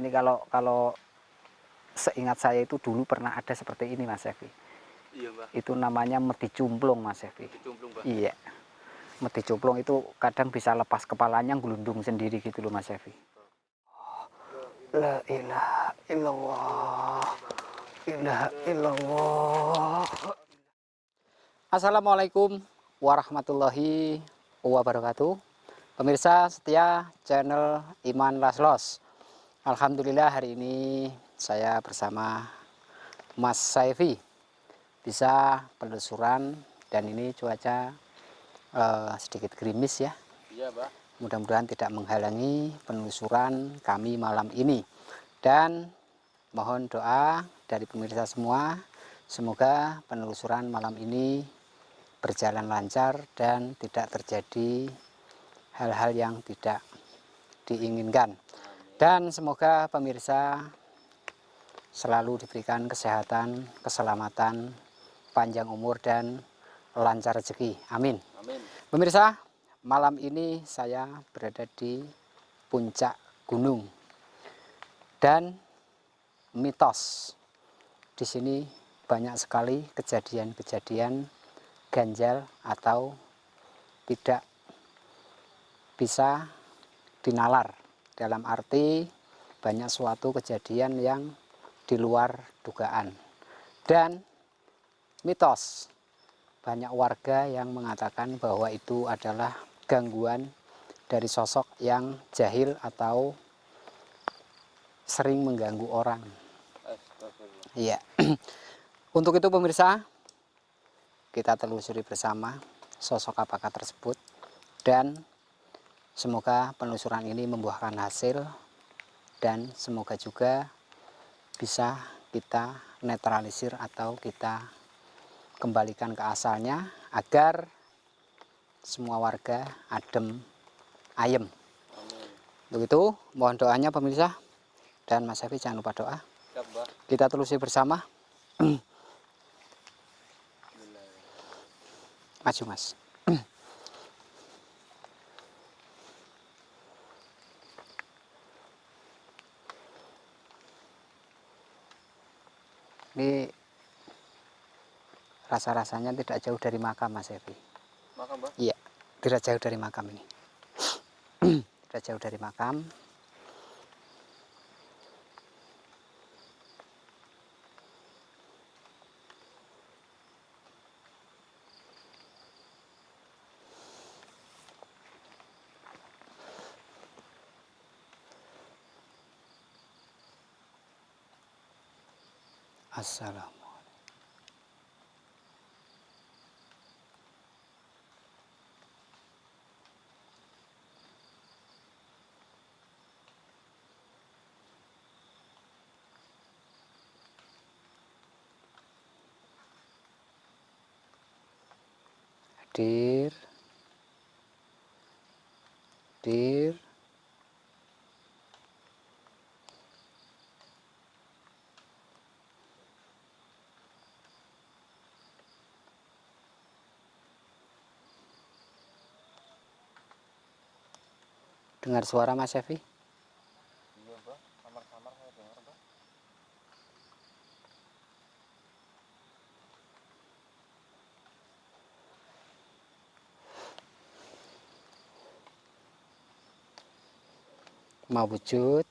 ini kalau seingat saya itu dulu pernah ada seperti ini Mas Evi. Iya, Mbak. Itu namanya meti cumplung Mas Evi. Meti cumplung, Mbak. Iya. Meti cumplung itu kadang bisa lepas kepalanya gelundung sendiri gitu loh Mas Evi. La ilaha illallah. Ilaha illallah. Assalamualaikum warahmatullahi wabarakatuh. Pemirsa setia channel Iman Laslos. Alhamdulillah hari ini saya bersama Mas Saifi bisa penelusuran dan ini cuaca sedikit gerimis ya. Iya, Mbak. Mudah-mudahan tidak menghalangi penelusuran kami malam ini. Dan mohon doa dari pemirsa semua, semoga penelusuran malam ini berjalan lancar dan tidak terjadi hal-hal yang tidak diinginkan. Dan semoga pemirsa selalu diberikan kesehatan, keselamatan, panjang umur dan lancar rezeki. Amin. Amin. Pemirsa, malam ini saya berada di puncak gunung dan mitos di sini banyak sekali kejadian-kejadian ganjal atau tidak bisa dinalar, dalam arti banyak suatu kejadian yang di luar dugaan. Dan mitos, banyak warga yang mengatakan bahwa itu adalah gangguan dari sosok yang jahil atau sering mengganggu orang. Iya. Untuk itu pemirsa, kita telusuri bersama sosok apakah tersebut dan semoga penelusuran ini membuahkan hasil dan semoga juga bisa kita netralisir atau kita kembalikan ke asalnya agar semua warga adem ayem. Untuk itu mohon doanya pemirsa dan Mas Evi jangan lupa doa. Siap, Mbak. Kita telusuri bersama. Maju Mas. Ini rasa-rasanya tidak jauh dari makam Mas Evi. Makam, Mbak? Iya, tidak jauh dari makam ini. Tidak jauh dari makam. Assalamualaikum. Hadir. Hadir. Dengar suara Mas Evi? Iya, Mbak. Samar-samar saya dengar, Mbak. Mau wujud.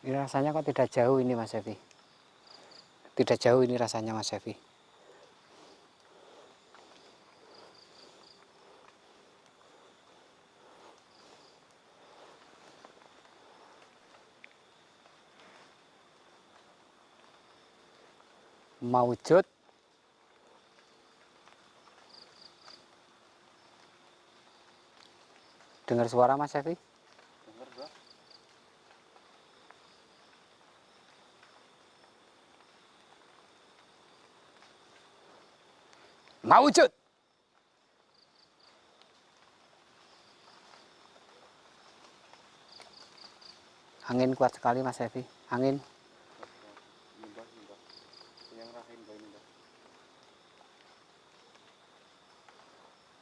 Ini rasanya kok tidak jauh ini Mas Evi. Tidak jauh ini rasanya Mas Evi. Mawujud. Dengar suara Mas Evi? Dengar, Mbak. Mawujud. Angin kuat sekali Mas Evi. Angin. Ini, Mbak, ini, Mbak. Yang rasain, Mbak, ini, Mbak.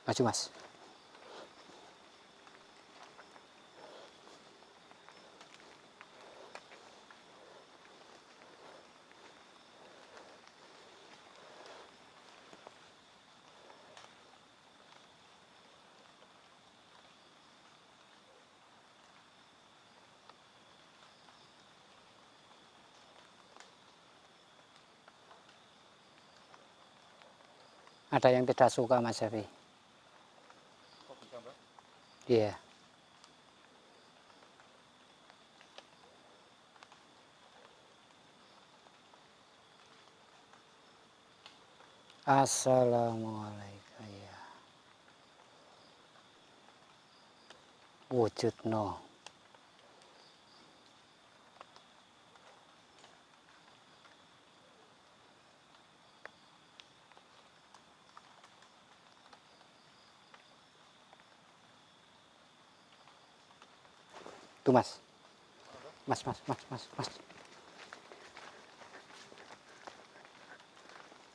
Maju Mas. Ada yang tidak suka Mas Syafi. Kok bisa Mbah? Iya. Assalamualaikum ya. Wujudno. Tuh Mas. Mas.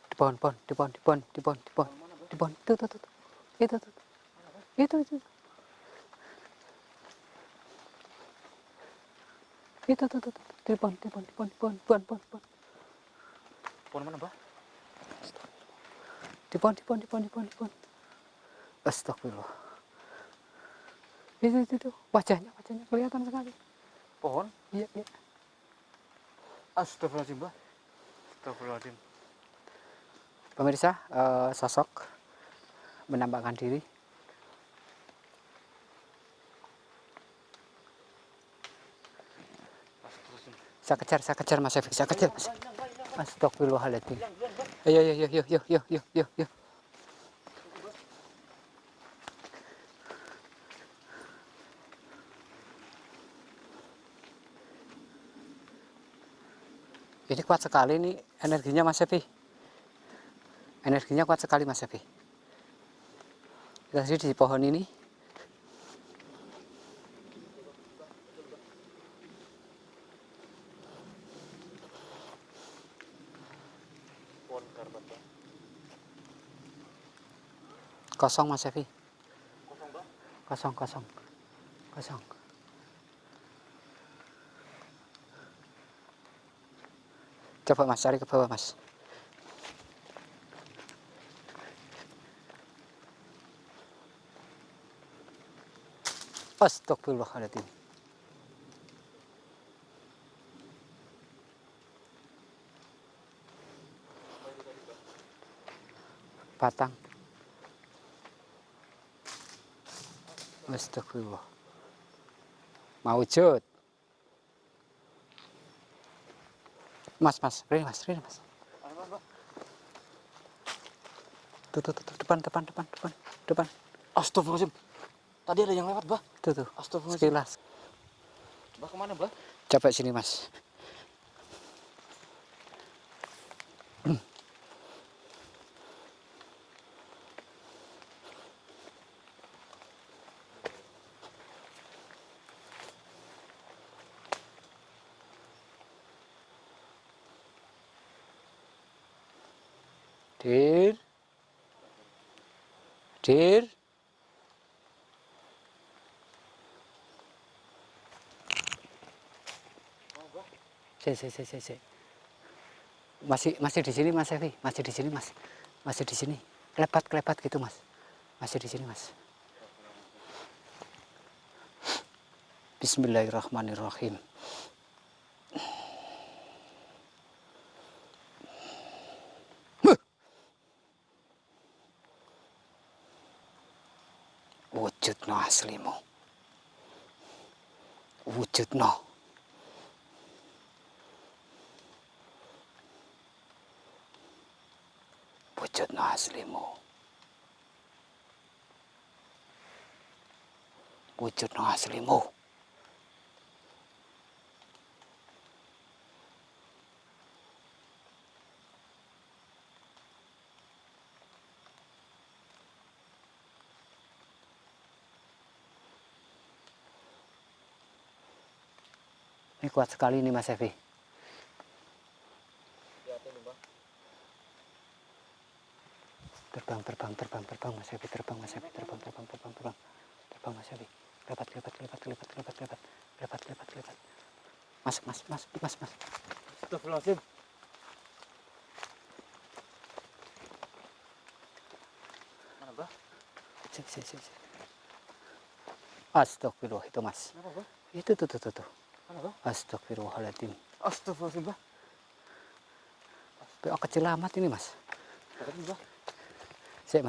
Di pohon. Tuh. Itu. Itu. Itu. Di pohon. Pohon mana, Mbah? Di pohon. Astagfirullah. Itu. Wajahnya kelihatan sekali. Pohon? Iya. Astagfirullahaladzim, Mbah. Astagfirullahaladzim. Pemirsa, sosok menampakkan diri. Astagfirullahaladzim. Saya kejar Mas Syafi, saya kejar. Mas. Hilang. Astagfirullahaladzim. Hilang, Mbah. Ayo. Ini kuat sekali nih energinya Mas Syafi. Energinya kuat sekali Mas Syafi. Kita sini di pohon ini. Pohon karbat, Mbah. Kosong Mas Syafi. Kosong, Mbah. Kosong. Coba Mas cari ke bawah Mas. Astagfirullahaladzim. Batang. Astagfirullah. Mawujud. Mas. Rini Mas. Mana, Mbah? Tuh, depan. Astagfirullahaladzim. Tadi ada yang lewat, Mbah. Tuh. Astagfirullahaladzim. Sekilas. Mbah kemana, Mbah? Coba sini Mas. Dir. Oh, Mbah. Si. Masih di sini Mas Evi, masih di sini Mas. Masih di sini. Kelepat gitu Mas. Masih di sini Mas. Bismillahirrahmanirrahim. Wujudno aslimu. Wujudno. Wujudno aslimu. Wujudno aslimu. Ini kuat sekali ini Mas Evi. Lihatin, Mbah. Terbang Mas Evi, terbang Mas Evi. Terbang Mas Evi. Lepat. Masuk Mas. Astagfirullahaladzim. Mana, Mbah? Si. Astagfirullah itu Mas. Kenapa, Mbah? Itu tuh. Mana, Mbah? Astagfirullahaladzim. Astagfirullahaladzim, Mbah. PO kecil amat ini Mas. Lihatin, Mbah. Sik.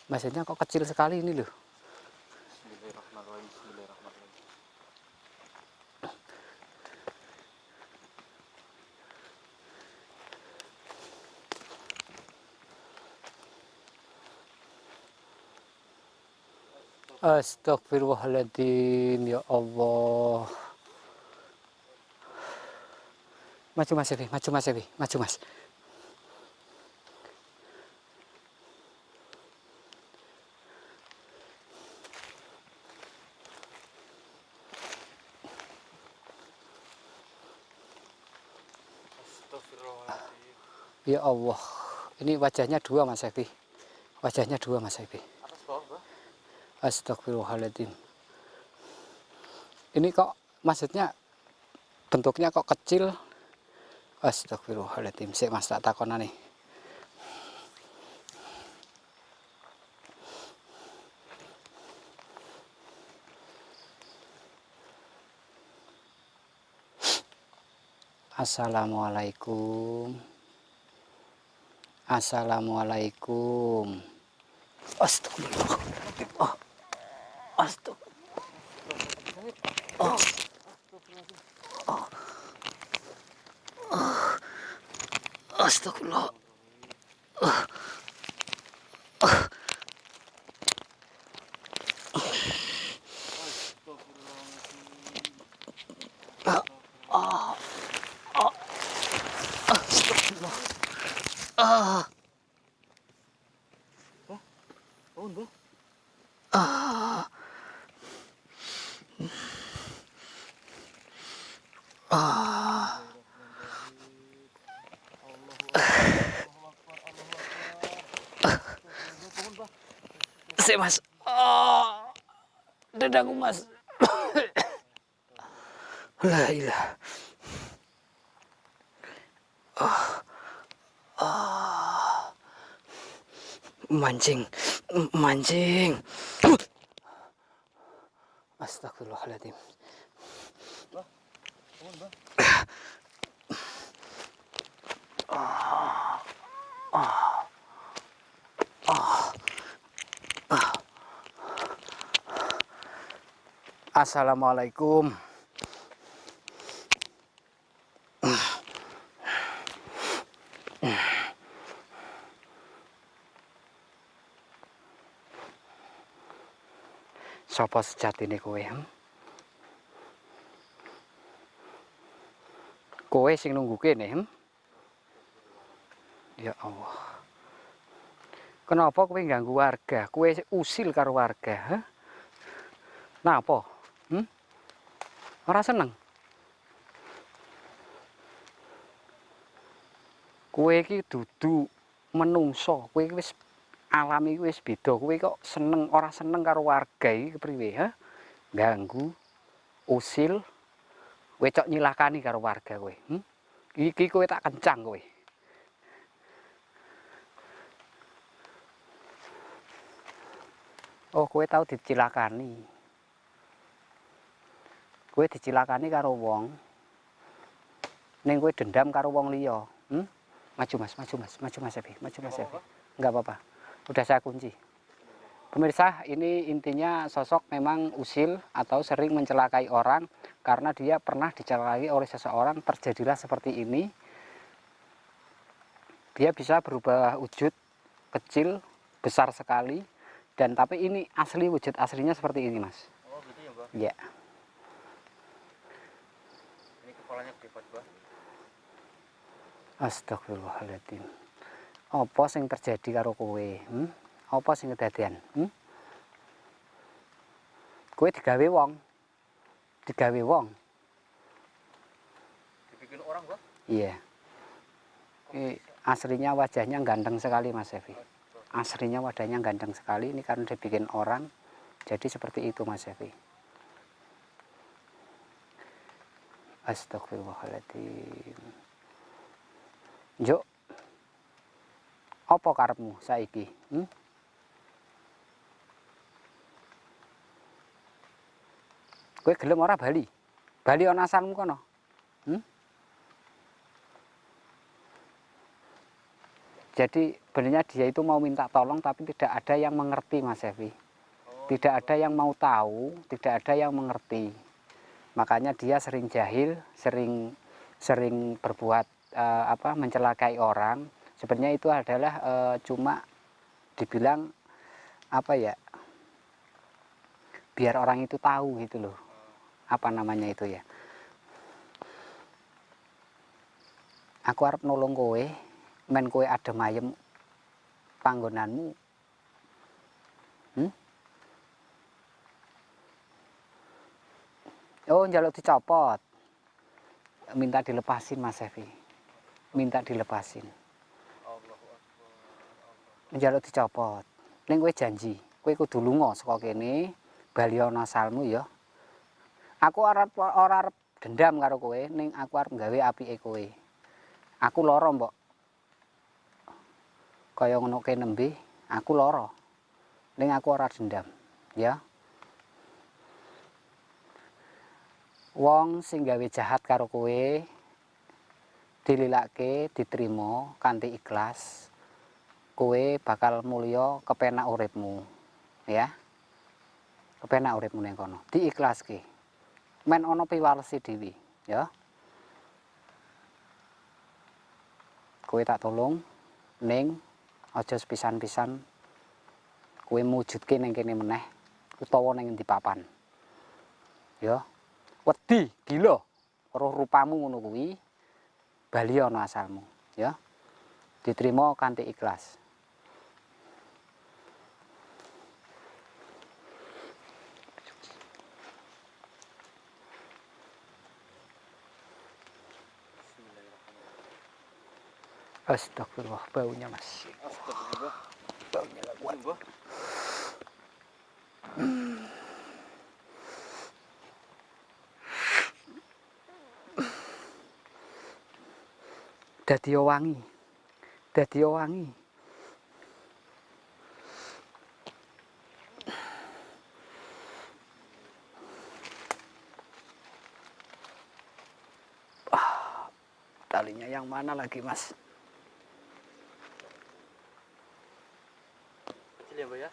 Maksudnya kok kecil sekali ini loh. Bismillahirrahmanirrahim. Bismillahirrahmanirrahim. Astagfirullahaladzim, ya Allah. Maju Mas Evi, maju Mas Evi, maju Mas. Astagfirullahaladzim. Ya Allah, ini wajahnya dua Mas Evi. Wajahnya dua Mas Evi. Atas bawah, Mbak. Astagfirullahaladzim. Ini kok maksudnya bentuknya kok kecil. Astagfirullahaladzim. Sik Mas tak takonane. Assalamualaikum. Assalamualaikum. Astagfirullahaladzim. Astagfirullah. Bangun, Mbak. Sik Mas. Dadaku Mas. La ilah. Mancing. Astagfirullahaladzim. Bangun, Mbak. Assalamualaikum. Sapa sejatine kowe? Kowe sing nunggu kene. Ya Allah. Kenapa kowe ganggu warga? Kowe usil karo warga, Napa? Ora seneng. Kowe iki dudu menungso, kowe wis alami wis beda. Kowe kok seneng ora seneng karo warga iki kepriwe, Ganggu, usil, kowe cok nyilakani karo warga kowe. Iki kowe tak kencang kowe. Oh, kowe tau dicilakani. Kowe dicilakani karo wong. Ning kowe dendam karo wong liya. Maju Mas Evi. Enggak apa-apa. Udah saya kunci. Pemirsa, ini intinya sosok memang usil atau sering mencelakai orang karena dia pernah dicelakai oleh seseorang, terjadilah seperti ini. Dia bisa berubah wujud kecil, besar sekali, dan tapi ini asli wujud aslinya seperti ini, Mas. Oh, gitu ya, Mbak. Iya. Ini kepalanya gede banget, Mbak. Astagfirullahaladzim. Apa sing terjadi karo kowe? Apa sing kedadian? Kowe digawe wong. Dibikin orang, Mbak. Iya. Aslinya wajahnya ganteng sekali, Mas Evi. Aslinya wajahnya ganteng sekali. Ini karena dibikin orang, jadi seperti itu, Mas Evi. Astagfirullahaladzim. Njuk, apa karepmu saiki? Kowe gelem ora bali? Bali ana asalmu kono. Jadi sebenarnya dia itu mau minta tolong tapi tidak ada yang mengerti Mas Evi. Tidak ada yang mau tahu, tidak ada yang mengerti. Makanya dia sering jahil, sering berbuat mencelakai orang. Sebenarnya itu adalah cuma dibilang apa ya? Biar orang itu tahu gitu loh. Apa namanya itu ya? Aku arep nolong kowe, men kowe adem ayem panggonanmu. Oh, njaluk dicopot. Minta dilepasin Mas Evi. Minta dilepasin. Allahu Akbar. Njaluk dicopot. Ning kowe janji, kowe kudu lunga saka kene, bali ana asalmu ya. Aku ora arep dendam karo kowe, ning aku arep gawe apike kowe. Aku lara, Mbok. Kaya ngono ke nembe, aku lara. Ning aku ora dendam, ya. Wong sing gawe jahat karo kowe dililake, diterima kanthi ikhlas. Kowe bakal mulya kepenak uripmu, ya. Kepenak uripmu ning kono, diikhlaske. Men ana piwalese dhewe, ya. Kowe tak tolong ning aja sepisan-pisan kowe mujudke ning kene meneh utawa ning endi papan. Ya. Wedi, gila, roh rupamu ngono kuwi bali ana asalmu, ya. Diterima kanthi ikhlas. Astagfirullah, baunya Mas. Astagfirullah. Baunya gak kuat. Mbah. Dadi wangi. Dadi wangi. Talinya yang mana lagi, Mas? Kecil ya, Mbak ya?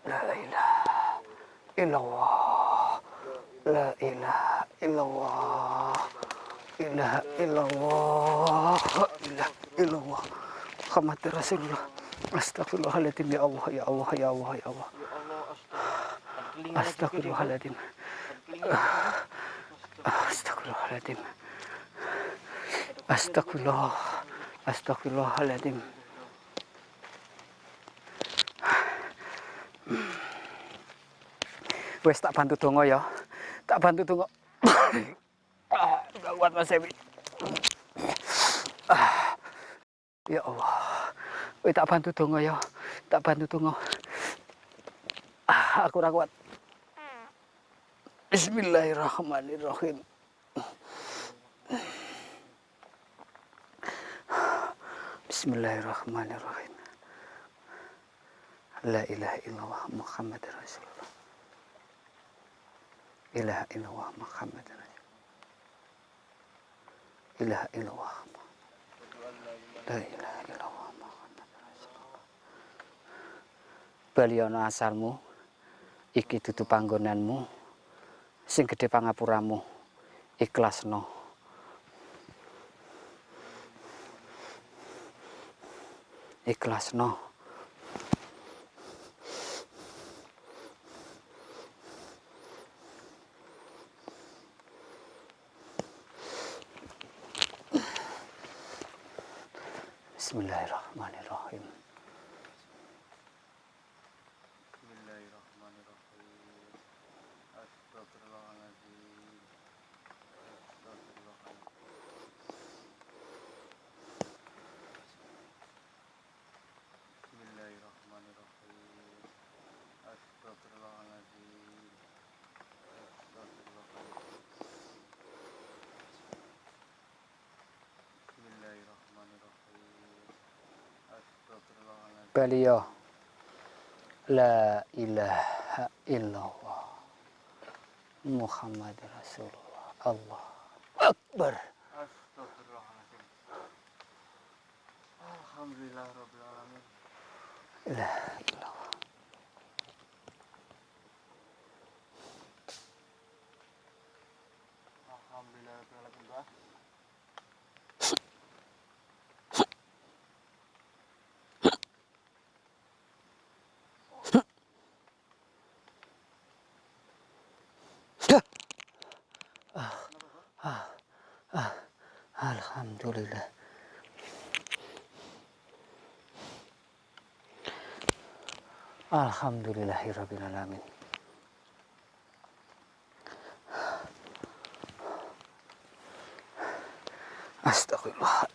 La ilaha illallah. La ilaha illallah. Ilaha illallah. Ilaha illallah. Muhammad Rasulullah. Astagfirullahaladzim, ya Allah, ya Allah, ya Allah, ya Allah. Ya Allah, astagfirullah. Astagfirullahaladzim. Astagfirullahaladzim. Astagfirullah. Astagfirullahaladzim. Wes tak bantu dongo ya. Tak bantu dongo. Enggak kuat Mas Ewi. Ya Allah. Wes tak bantu dongo ya. Tak bantu dongo. Aku ora kuat. Bismillahirrahmanirrahim. Bismillahirrahmanirrahim. La ilaha illallah Muhammad Rasulullah. Ilaha illallah Muhammad Rasulullah. Ilaha illallah. La ilaha illallah Muhammad Rasulullah. Bali ana asalmu, iki dudu panggonanmu, sing gedhe pangapuramu, ikhlasno. Ikhlasno. Bismillahirrahmanirrahim. Bismillahirrahmanirrahim. Astagfirullahaladzim. Astagfirullahaladzim. Bismillahirrahmanirrahim. beliau la ilaha illallah Muhammad Rasulullah Allah Akbar. Astagfirullahaladzim. Alhamdulillah Rabbil Alamin. La ilallah. Alhamdulillah Rabbil Alamin, Mbah. Alhamdulillah. Alhamdulillahirabbil alamin. Astagfirullah.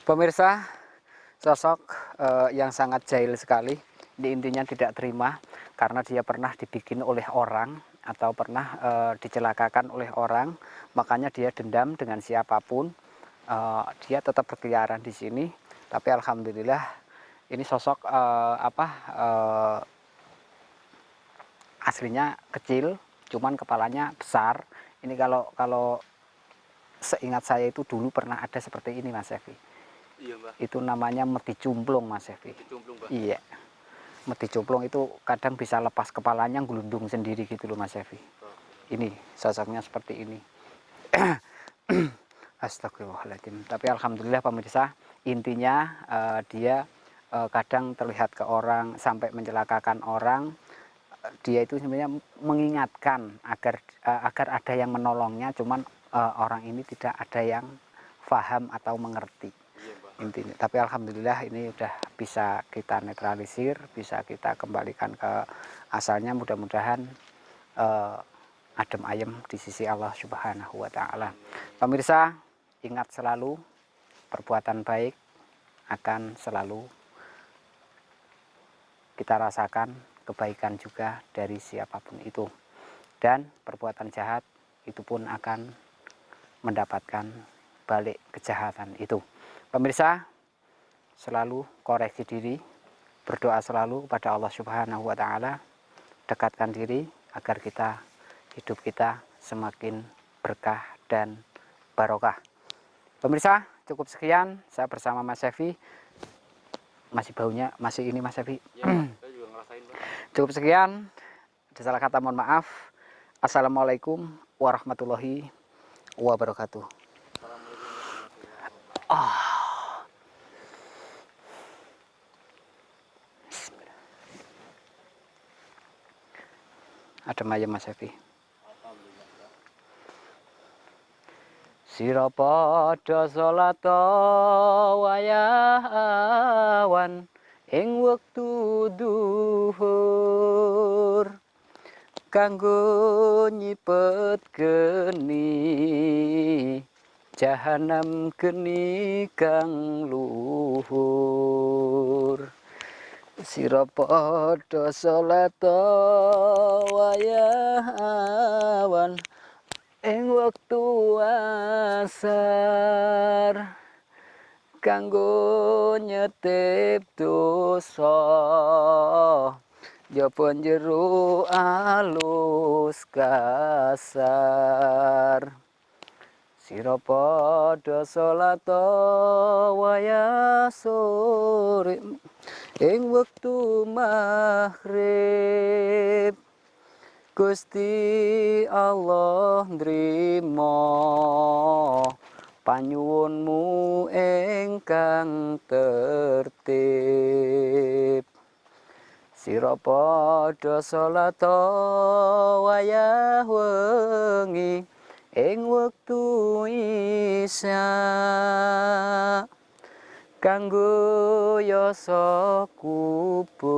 Pemirsa, sosok yang sangat jahil sekali. Ini intinya tidak terima karena dia pernah dibikin oleh orang atau pernah dicelakakan oleh orang, makanya dia dendam dengan siapapun. Dia tetap berkeliaran di sini, tapi alhamdulillah ini sosok aslinya kecil, cuman kepalanya besar. Ini kalau seingat saya itu dulu pernah ada seperti ini, Mas Evi. Iya, Mbah. Itu namanya meti cumplung, Mas Evi. Dicumplung, Mbah. Iya, meti cumplung itu kadang bisa lepas kepalanya gelundung sendiri gitu loh, Mas Evi. Ini sosoknya seperti ini. Astagfirullahaladzim. Tapi alhamdulillah pemirsa, intinya dia kadang terlihat ke orang sampai mencelakakan orang. Dia itu sebenarnya mengingatkan agar ada yang menolongnya, cuman orang ini tidak ada yang paham atau mengerti. Iya, Mbah. Intinya. Tapi alhamdulillah ini udah bisa kita netralisir, bisa kita kembalikan ke asalnya. Mudah-mudahan adem ayem di sisi Allah Subhanahu wa taala. Pemirsa, ingat selalu perbuatan baik akan selalu kita rasakan kebaikan juga dari siapapun itu, dan perbuatan jahat itu pun akan mendapatkan balik kejahatan itu. Pemirsa, selalu koreksi diri, berdoa selalu kepada Allah Subhanahu wa taala, dekatkan diri agar hidup kita semakin berkah dan barokah. Pemirsa, cukup sekian saya bersama Mas Evi. Masih baunya masih ini, Mas Evi. Iya, Mbah. Saya juga ngerasain, Mbah. Cukup sekian. Ada salah kata mohon maaf. Assalamualaikum warahmatullahi wabarakatuh. Assalamualaikum warahmatullahi wabarakatuh. Adem ayem, Mas Evi. Alhamdulillah, Mbah. Sira padha salat wayawan ing wektu duhur kanggo nyipet geni jahanam geni kang luhur. Sira padha salat wayawan ing wektu asar kanggo nyetip dosa jaba njero alus kasar. Sira padha salat wayah sore ing wektu maghrib Gusti Allah nrimo panyuwunmu ingkang tertib. Sira padha salat wayah wengi ing wektu isya kanggo yasa kubur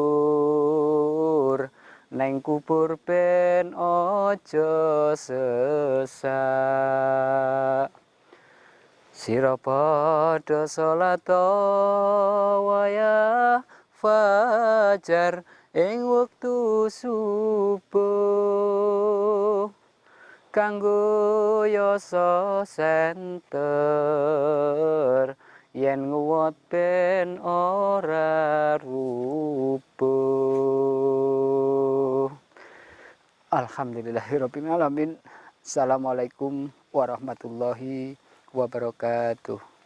neng kubur ben aja sesak. Sira padha salat wayah fajar ing wektu subuh kanggo yasa senter yen nguwat ben ora rubuh. Alhamdulillahirabbil alamin. Assalamualaikum warahmatullahi wabarakatuh.